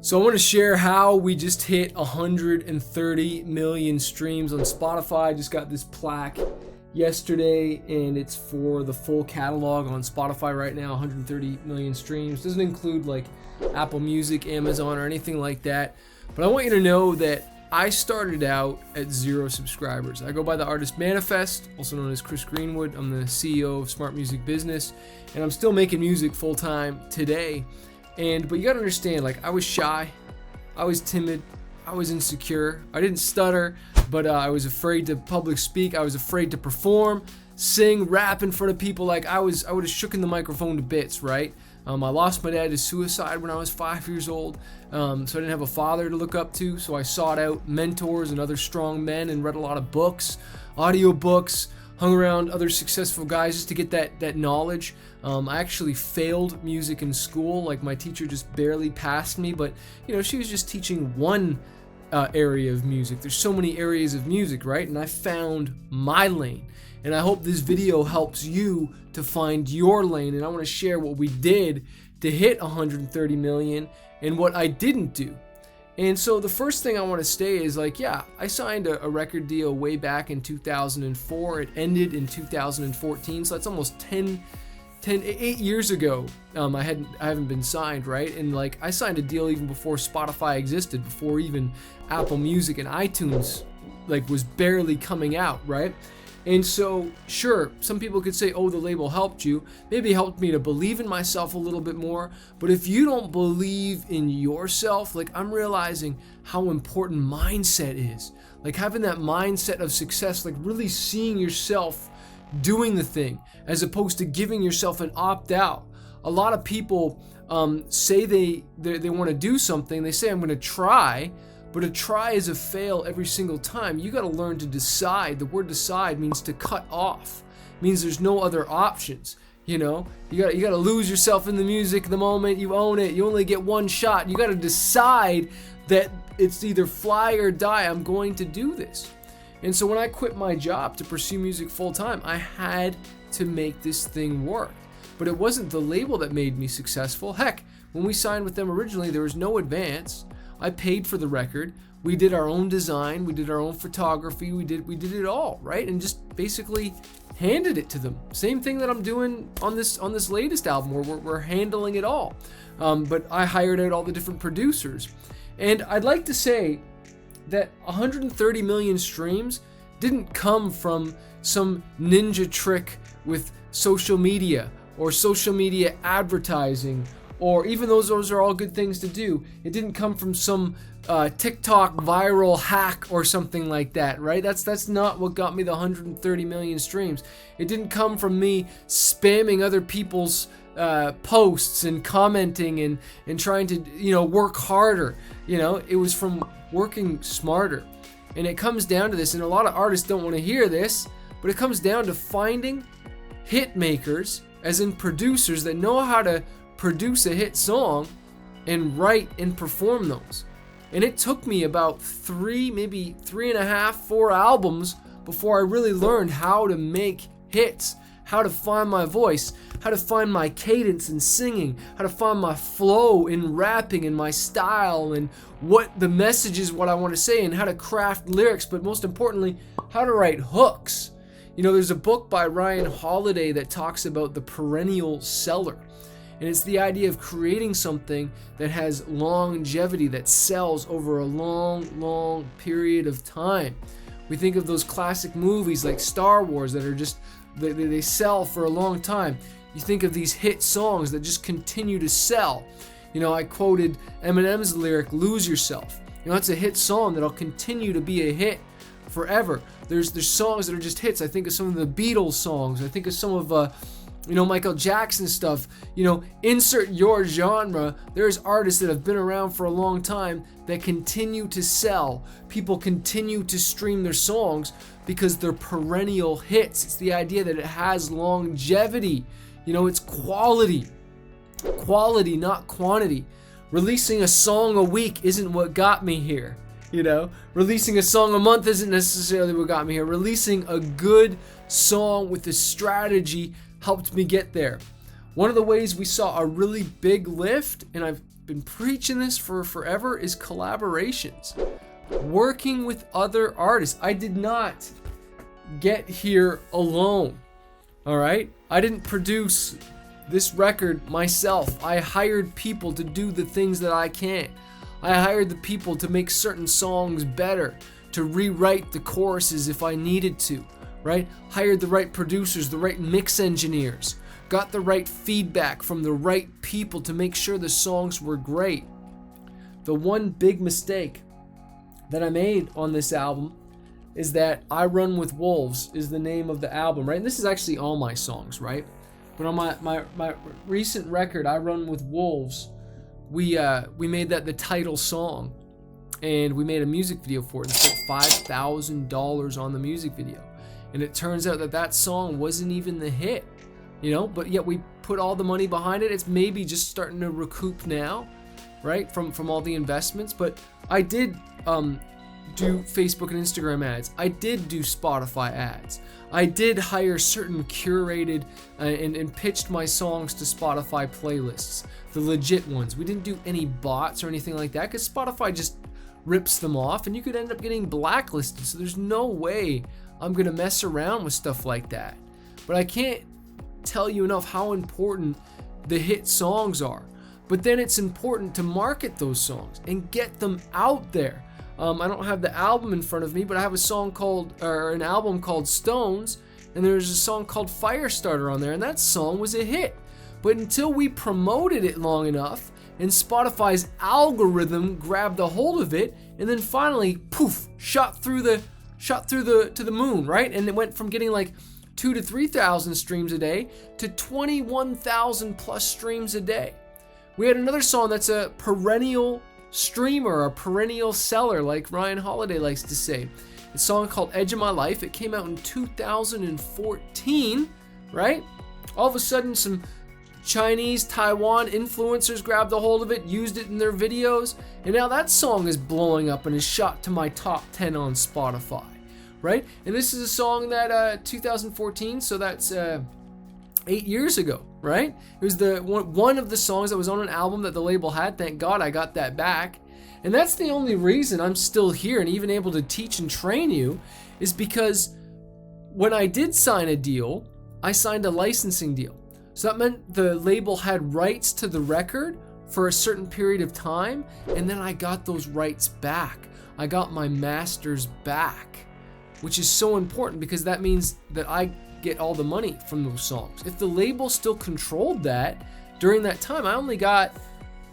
So I want to share how we just hit 130 million streams on Spotify. I just got this plaque yesterday, and it's for the full catalog on Spotify right now. 130 million streams. Doesn't include like Apple Music, Amazon, or anything like that. But I want you to know that I started out at 0 subscribers. I go by the Artist Manifest, also known as Chris Greenwood. I'm the CEO of Smart Music Business, and I'm still making music full time today. But you gotta understand, like, I was shy, I was timid, I was insecure, I didn't stutter, but I was afraid to public speak, I was afraid to perform, sing, rap in front of people. Like, I would have shooken the microphone to bits, right? I lost my dad to suicide when I was 5 years old, so I didn't have a father to look up to, so I sought out mentors and other strong men and read a lot of books, audio books, hung around other successful guys just to get that knowledge. I actually failed music in school. Like, my teacher just barely passed me, but she was just teaching one area of music. There's so many areas of music, right? And I found my lane. And I hope this video helps you to find your lane. And I want to share what we did to hit 130 million and what I didn't do. And so the first thing I want to say is, like, yeah, I signed a record deal way back in 2004. It ended in 2014, so that's almost 8 years ago. I haven't been signed, right? And like, I signed a deal even before Spotify existed, before even Apple Music and iTunes like was barely coming out, right? And so, sure, some people could say, oh, the label helped you. Maybe it helped me to believe in myself a little bit more. But if you don't believe in yourself, like, I'm realizing how important mindset is. Like, having that mindset of success, like really seeing yourself doing the thing as opposed to giving yourself an opt-out. A lot of people say they want to do something. They say, I'm going to try. But a try is a fail every single time. You got to learn to decide. The word decide means to cut off. It means there's no other options. You got to lose yourself in the music the moment you own it. You only get one shot. You got to decide that it's either fly or die. I'm going to do this. And so when I quit my job to pursue music full time, I had to make this thing work. But it wasn't the label that made me successful. Heck, when we signed with them originally, there was no advance. I paid for the record. We did our own design. We did our own photography. We did it all, right? And just basically handed it to them. Same thing that I'm doing on this latest album, where we're handling it all. But I hired out all the different producers. And I'd like to say that 130 million streams didn't come from some ninja trick with social media or social media advertising, or even those are all good things to do. It didn't come from some TikTok viral hack or something like that, right? That's not what got me the 130 million streams. It didn't come from me spamming other people's posts and commenting and trying to work harder. It was from working smarter. And it comes down to this, and a lot of artists don't want to hear this, but it comes down to finding hit makers, as in producers that know how to produce a hit song and write and perform those. And it took me about 3, maybe 3.5, 4 albums before I really learned how to make hits, how to find my voice, how to find my cadence in singing, how to find my flow in rapping and my style, and what the message is, what I want to say, and how to craft lyrics, but most importantly, how to write hooks. There's a book by Ryan Holiday that talks about the perennial seller. And it's the idea of creating something that has longevity, that sells over a long period of time. We think of those classic movies like Star Wars that are just, they sell for a long time. You think of these hit songs that just continue to sell. I quoted Eminem's lyric, "Lose Yourself." It's a hit song that'll continue to be a hit forever. There's songs that are just hits. I think of some of the Beatles songs. I think of some of Michael Jackson stuff. Insert your genre. There's artists that have been around for a long time that continue to sell. People continue to stream their songs because they're perennial hits. It's the idea that it has longevity. It's quality. Quality, not quantity. Releasing a song a week isn't what got me here. Releasing a song a month isn't necessarily what got me here. Releasing a good song with a strategy helped me get there. One of the ways we saw a really big lift, and been preaching this for forever, is collaborations. Working with other artists. I did not get here alone. All right? I didn't produce this record myself. I hired people to do the things that I can't. I hired the people to make certain songs better, to rewrite the choruses if I needed to, right? Hired the right producers, the right mix engineers, got the right feedback from the right people to make sure the songs were great. The one big mistake that I made on this album is that I Run With Wolves is the name of the album, right? And this is actually all my songs, right? But on my recent record, I Run With Wolves, we made that the title song, and we made a music video for it and spent $5,000 on the music video. And it turns out that that song wasn't even the hit, you know, but yet we put all the money behind it. It's maybe just starting to recoup now, right, from all the investments. But I did do Facebook and Instagram ads. I did do Spotify ads. I did hire certain curated and pitched my songs to Spotify playlists, the legit ones. We didn't do any bots or anything like that because Spotify just rips them off and you could end up getting blacklisted. So there's no way I'm going to mess around with stuff like that. But I can't tell you enough how important the hit songs are. But then it's important to market those songs and get them out there. I don't have the album in front of me, but I have an album called Stones, and there's a song called Firestarter on there, and that song was a hit. But until we promoted it long enough, and Spotify's algorithm grabbed a hold of it, and then finally, poof, shot through the moon, right? And it went from getting like 2,000 to 3,000 streams a day to 21,000 plus streams a day. We had another song that's a perennial streamer, a perennial seller, like Ryan Holiday likes to say. A song called Edge of My Life. It came out in 2014, right? All of a sudden, some Chinese, Taiwan influencers grabbed a hold of it, used it in their videos, and now that song is blowing up and is shot to my top 10 on Spotify, right? And this is a song that 2014, so that's 8 years ago, right? It was the one of the songs that was on an album that the label had. Thank God I got that back. And that's the only reason I'm still here and even able to teach and train you, is because when I did sign a deal, I signed a licensing deal. So that meant the label had rights to the record for a certain period of time, and then I got those rights back. I got my masters back, which is so important because that means that I get all the money from those songs. If the label still controlled that during that time, I only got,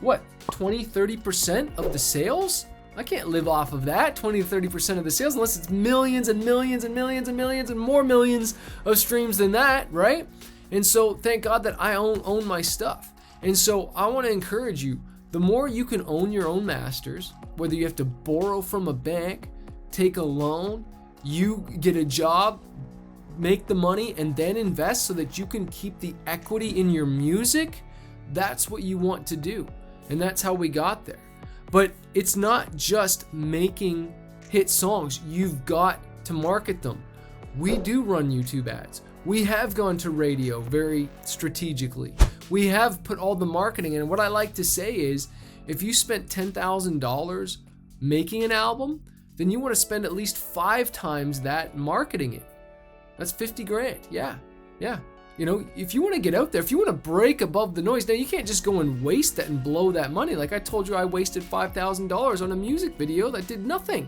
20-30% of the sales? I can't live off of that, 20-30% of the sales, unless it's millions and millions and millions and millions and more millions of streams than that, right? And so thank God that I own my stuff. And so I want to encourage you, the more you can own your own masters, whether you have to borrow from a bank, take a loan, you get a job, make the money, and then invest so that you can keep the equity in your music, that's what you want to do. And that's how we got there. But it's not just making hit songs. You've got to market them. We do run YouTube ads. We have gone to radio very strategically. We have put all the marketing in. And what I like to say is, if you spent $10,000 making an album, then you want to spend at least 5 times that marketing it. That's 50 grand. Yeah. You know, if you want to get out there, if you want to break above the noise, now you can't just go and waste that and blow that money. Like I told you, I wasted $5,000 on a music video that did nothing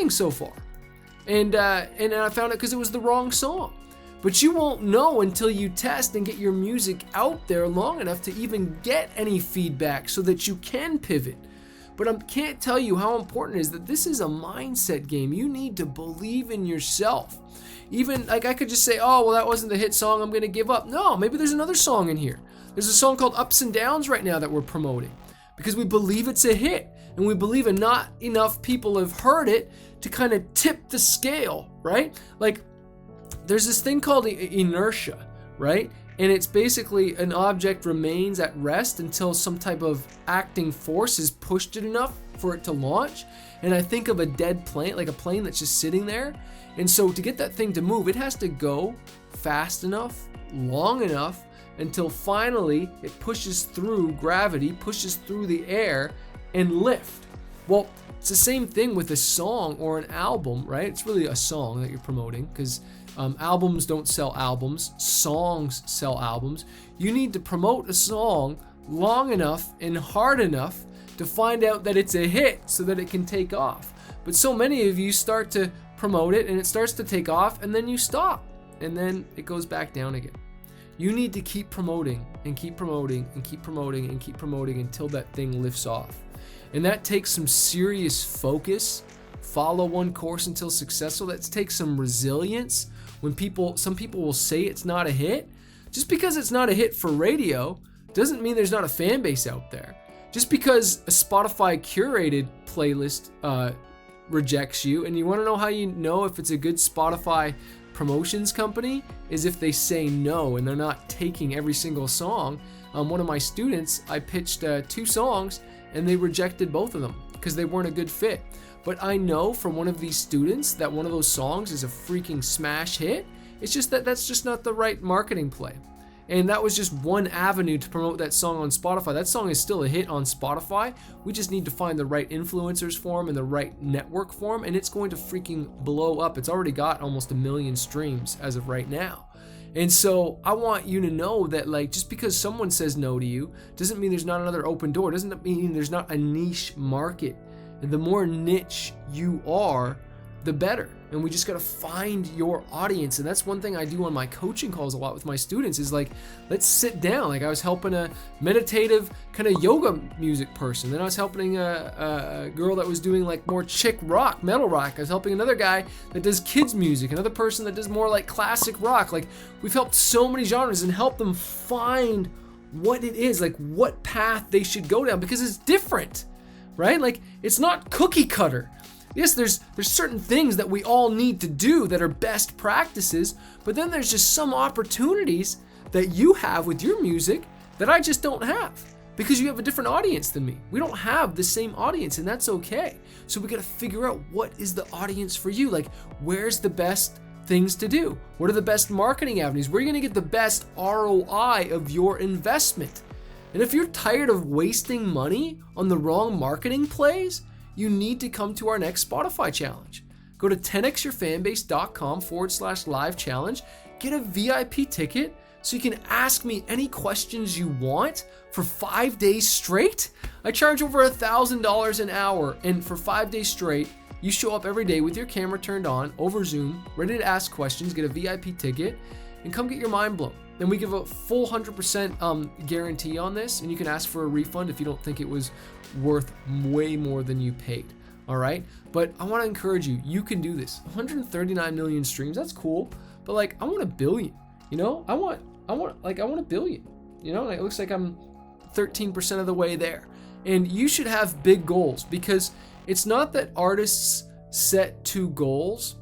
so far. And I found it because it was the wrong song. But you won't know until you test and get your music out there long enough to even get any feedback so that you can pivot. But I can't tell you how important it is that this is a mindset game. You need to believe in yourself. Even like I could just say, oh, well, that wasn't the hit song, I'm going to give up. No, maybe there's another song in here. There's a song called Ups and Downs right now that we're promoting because we believe it's a hit and we believe not enough people have heard it to kind of tip the scale, right? Like there's this thing called inertia, right? And it's basically an object remains at rest until some type of acting force has pushed it enough for it to launch. And I think of a dead plane, like a plane that's just sitting there. And so to get that thing to move, it has to go fast enough, long enough, until finally it pushes through gravity, pushes through the air, and lift. Well, it's the same thing with a song or an album, right? It's really a song that you're promoting, because albums don't sell albums, songs sell albums. You need to promote a song long enough and hard enough to find out that it's a hit so that it can take off. But so many of you start to promote it and it starts to take off, and then you stop, and then it goes back down again. You need to keep promoting and keep promoting and keep promoting and keep promoting until that thing lifts off. And that takes some serious focus. Follow one course until successful. That takes some resilience. When some people will say it's not a hit, just because it's not a hit for radio doesn't mean there's not a fan base out there. Just because a Spotify curated playlist rejects you, and you want to know how you know if it's a good Spotify promotions company, is if they say no and they're not taking every single song. One of my students, I pitched 2 songs and they rejected both of them because they weren't a good fit. But I know from one of these students that one of those songs is a freaking smash hit. It's just that that's just not the right marketing play. And that was just one avenue to promote that song on Spotify. That song is still a hit on Spotify. We just need to find the right influencers for him and the right network for him, and it's going to freaking blow up. It's already got almost 1 million streams as of right now. And so I want you to know that, like, just because someone says no to you doesn't mean there's not another open door. Doesn't mean there's not a niche market. And the more niche you are, the better. And we just got to find your audience. And that's one thing I do on my coaching calls a lot with my students, is like, let's sit down. Like, I was helping a meditative kind of yoga music person. Then I was helping a girl that was doing like more chick rock, metal rock. I was helping another guy that does kids music, another person that does more like classic rock. Like, we've helped so many genres and helped them find what it is, like what path they should go down, because it's different, right? Like, it's not cookie cutter. Yes, there's certain things that we all need to do that are best practices, but then there's just some opportunities that you have with your music that I just don't have, because you have a different audience than me. We don't have the same audience, and that's okay. So we got to figure out, what is the audience for you? Like, where's the best things to do? What are the best marketing avenues? Where are you going to get the best ROI of your investment? And if you're tired of wasting money on the wrong marketing plays, you need to come to our next Spotify challenge. Go to 10xyourfanbase.com/live challenge. Get a VIP ticket so you can ask me any questions you want for 5 days straight. I charge over $1,000 an hour, and for 5 days straight, you show up every day with your camera turned on over Zoom, ready to ask questions, get a VIP ticket, and come get your mind blown. Then we give a full 100% guarantee on this, and you can ask for a refund if you don't think it was worth way more than you paid. All right, but I want to encourage you. You can do this. 139 million streams. That's cool, but like, I want 1 billion. You know, I want 1 billion. You know, like, it looks like I'm 13% of the way there. And you should have big goals, because it's not that artists set 2 goals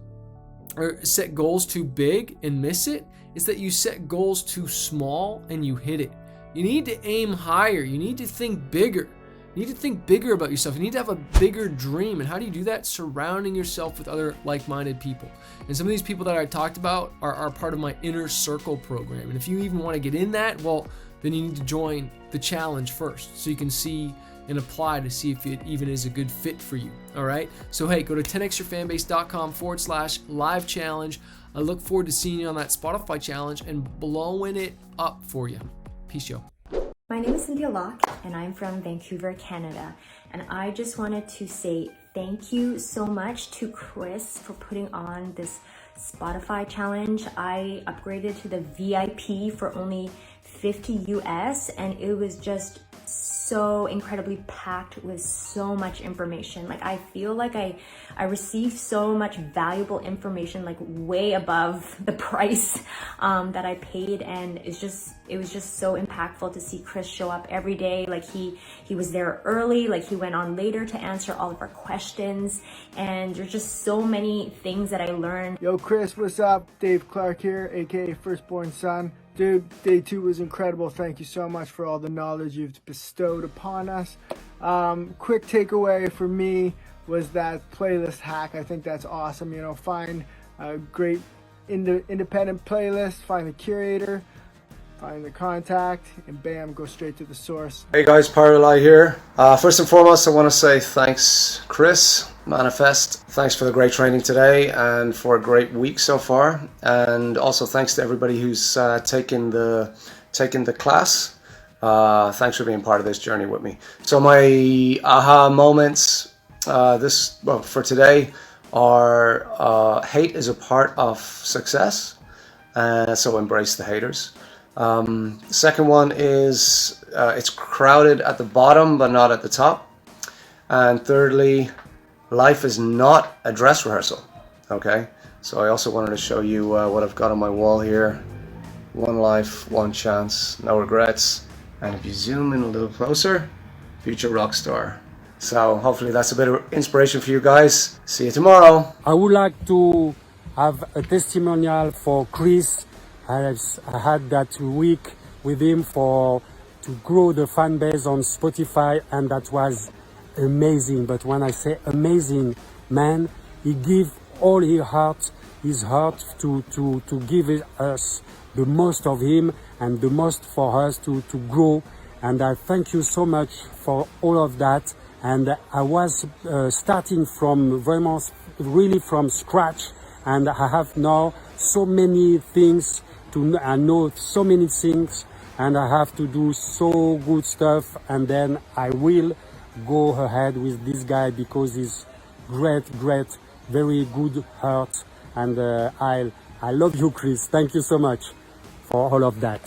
or set goals too big and miss it. It's that you set goals too small and you hit it. You need to aim higher. You need to think bigger. You need to think bigger about yourself. You need to have a bigger dream. And how do you do that? Surrounding yourself with other like-minded people. And some of these people that I talked about are part of my Inner Circle program. And if you even want to get in that, well, then you need to join the challenge first, so you can see and apply to see if it even is a good fit for you. All right. So hey, go to 10xyourfanbase.com/live challenge. I look forward to seeing you on that Spotify challenge and blowing it up for you. Peace, yo. My name is Cynthia Locke, and I'm from Vancouver, Canada. And I just wanted to say thank you so much to Chris for putting on this Spotify challenge. I upgraded to the VIP for only $50 US, and it was just so incredibly packed with so much information. Like, I feel like I received so much valuable information, like way above the price that I paid, and it was just so impactful to see Chris show up every day. Like, he was there early, like he went on later to answer all of our questions, and there's just so many things that I learned. Yo, Chris, what's up? Dave Clark here, aka Firstborn Son. Dude, day 2 was incredible. Thank you so much for all the knowledge you've bestowed upon us. Quick takeaway for me was that playlist hack. I think that's awesome. You know, find a great independent playlist, find the curator, find the contact, and bam, go straight to the source. Hey guys, Paralai here. First and foremost, I want to say thanks, Chris, Manifest. Thanks for the great training today and for a great week so far. And also thanks to everybody who's taken the class. Thanks for being part of this journey with me. So my aha moments for today are hate is a part of success, so embrace the haters. The second one is it's crowded at the bottom but not at the top. And thirdly, life is not a dress rehearsal. Okay, so I also wanted to show you what I've got on my wall here. One life, one chance, no regrets. And if you zoom in a little closer, future rock star. So hopefully that's a bit of inspiration for you guys. See you tomorrow. I would like to have a testimonial for Chris. I had that week with him to grow the fan base on Spotify, and that was amazing. But when I say amazing, man, he gave all his heart to give us the most of him and the most for us to grow. And I thank you so much for all of that. And I was starting from really from scratch, and I have now so many things I know so many things, and I have to do so good stuff, and then I will go ahead with this guy because he's great, very good heart, and I love you, Chris. Thank you so much for all of that.